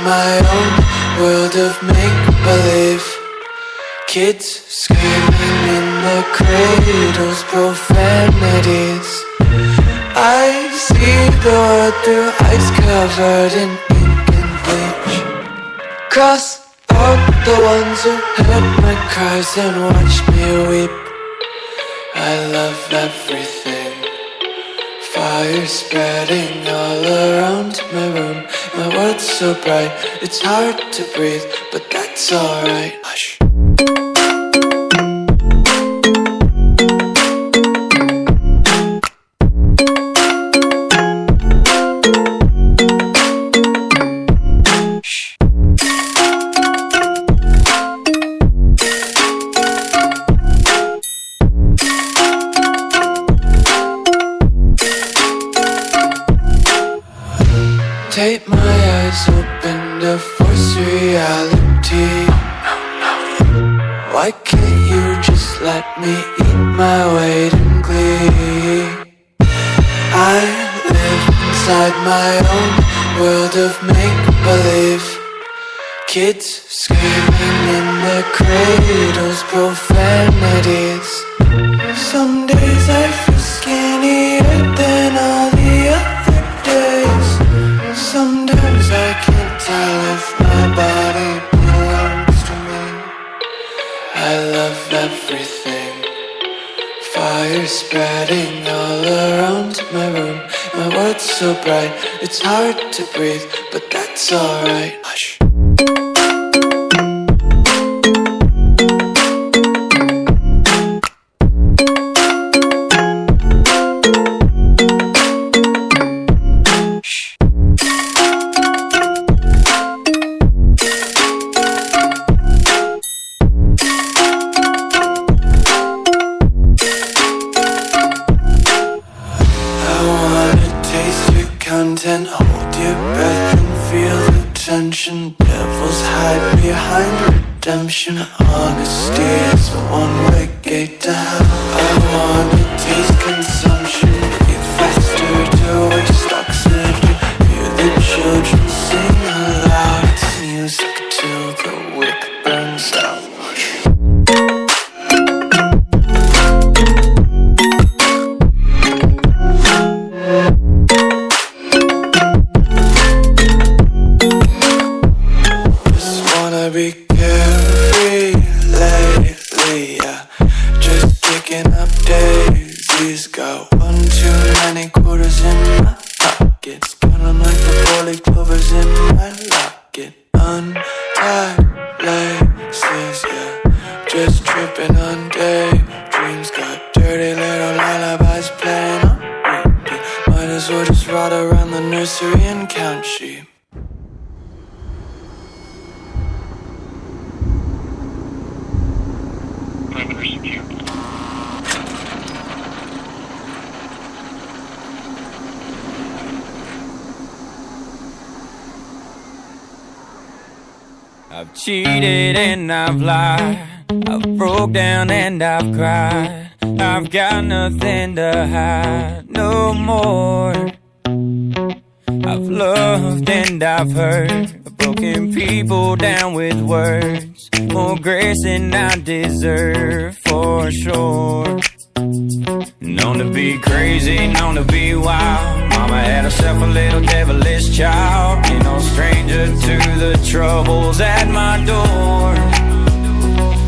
my own world of make-believe. Kids screaming in their cradles, profanities. I see the world through eyes covered in ink and bleach. Cross out the ones who heard my cries and watched me weep. I love everything. Fire spreading all around my room. My world's so bright, it's hard to breathe, but that's alright. Hush. Take my eyes open to force reality. Why can't you just let me eat my weight in glee? I live inside my own world of make-believe. Kids screaming in their cradles, profanities. Some days I feel skinnier than all the other days. Sometimes I can't tell if my body belongs to me. I love everything. Fire spreading all around my room. My world's so bright, it's hard to breathe, but that's alright. Hush. Content, hold your breath and feel the tension. Devils hide behind redemption. Honesty is a one-way gate to hell. I wanna taste consumption. Eat faster to waste oxygen. Hear the children sing aloud. It's music till the wick burns out. Be carefree lately, yeah. Just picking up daisies. Got one too many quarters in my pockets. Count 'em like the 4-leaf clovers in my locket. Untied laces, yeah. Just tripping on daydreams. Got dirty little lullabies playing on repeat. Might as well just ride around the nursery and count sheep. I've cheated and I've lied, I've broke down and I've cried. I've got nothing to hide no more. I've loved and I've hurt, broken people down with words. More grace than I deserve, for sure. Known to be crazy, known to be wild. Mama had herself a little devilish child. Ain't no stranger to the troubles at my door.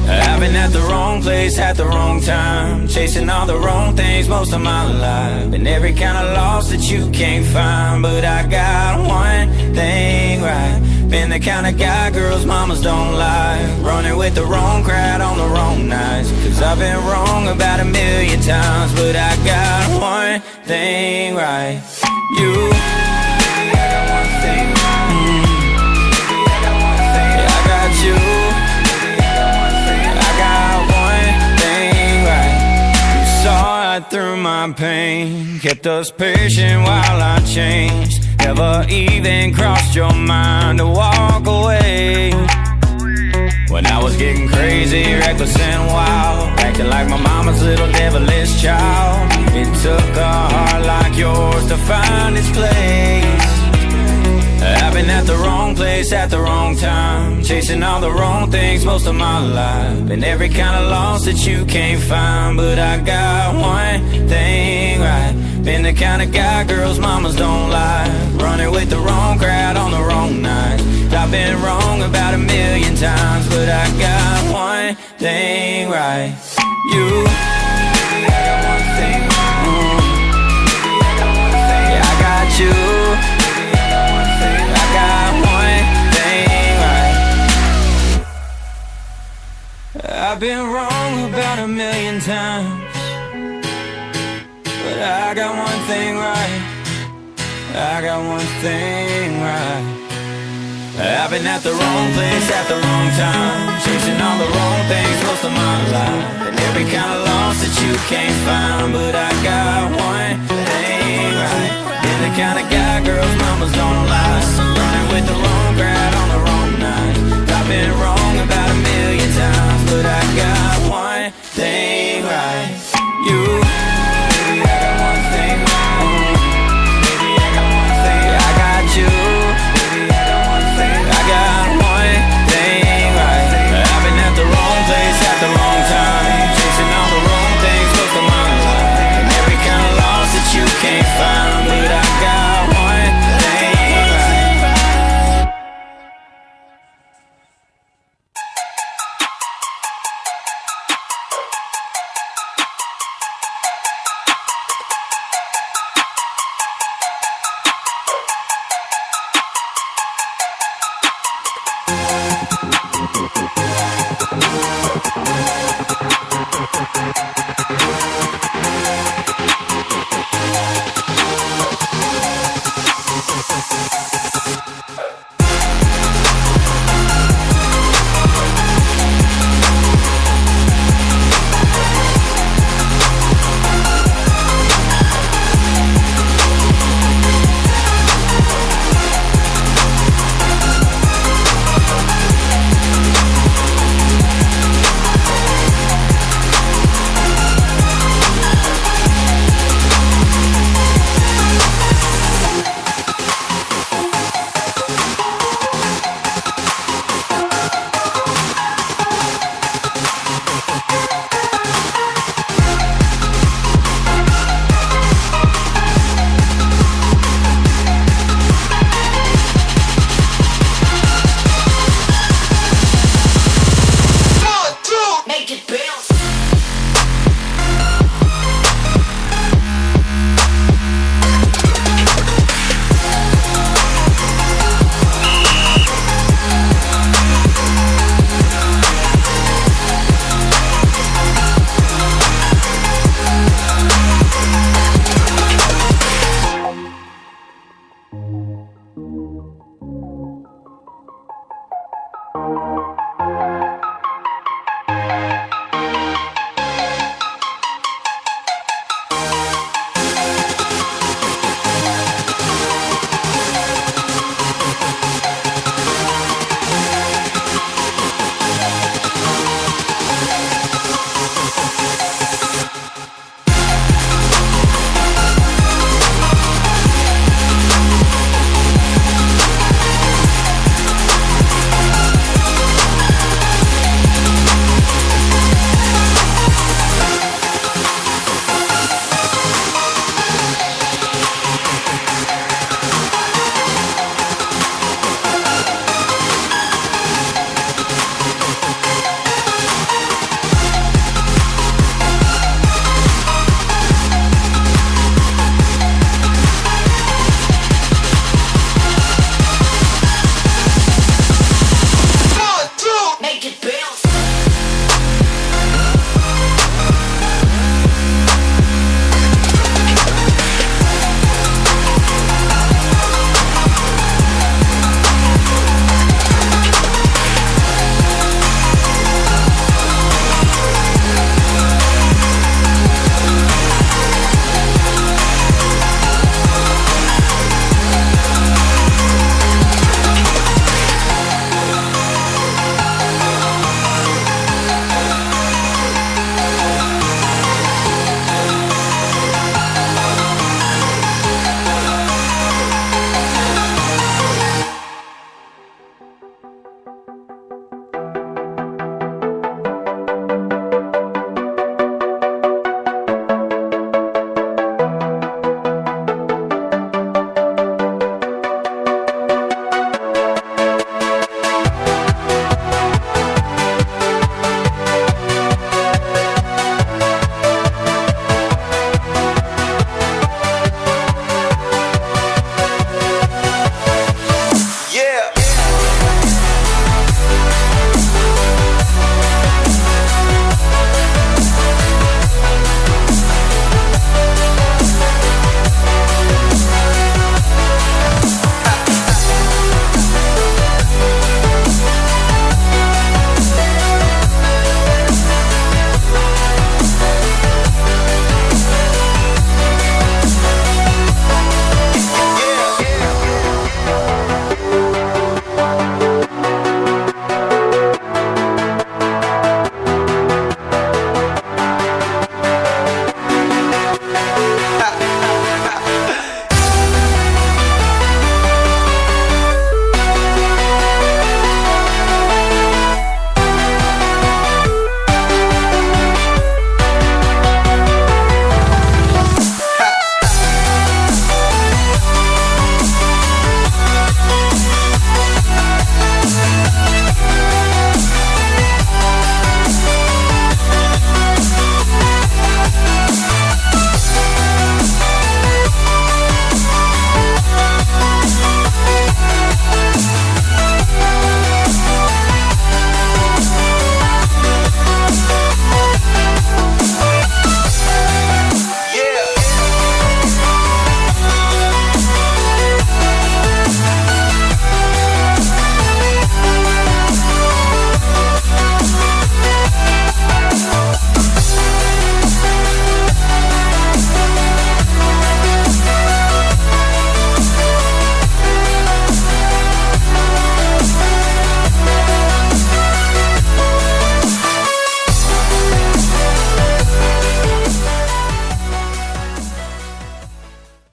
I've been at the wrong place at the wrong time, chasing all the wrong things most of my life. Been every kind of loss that you can't find, but I got one thing right. Been the kind of guy girls mamas don't like, running with the wrong crowd on the wrong nights. Cause I've been wrong about 1,000,000 times, but I got one thing right. You, baby, I got one thing right. Baby, I got one thing right. Yeah, I got you. Through my pain, kept us patient while I changed. Never even crossed your mind to walk away. When I was getting crazy, reckless and wild, acting like my mama's little devilish child. It took a heart like yours to find its place. I've been at the wrong place at the wrong time, chasing all the wrong things most of my life. Been every kind of loss that you can't find, but I got one thing right. Been the kind of guy girls mamas don't like, running with the wrong crowd on the wrong night. I've been wrong about 1,000,000 times, but I got one thing right. You, baby, I got one thing right. Baby, I got one thing. Yeah, I got you. Baby, I got one thing. I got one thing right. I've been wrong about 1,000,000 times, but I got one thing right. I got one thing right. I've been at the wrong place at the wrong time, chasing all the wrong things most of my life. And every kind of loss that you can't find, but I got one thing right. Been the kind of guy girls mamas don't like, running with the wrong crowd on the wrong night. I've been wrong about 1,000,000 times, but I got one thing right. You, baby, I got one thing right. Baby, I got one thing. I got you. I got one thing right. I've been at the wrong place at the wrong time, chasing all the wrong things most of my life. And every kind of loss that you can't find, but I got one thing right.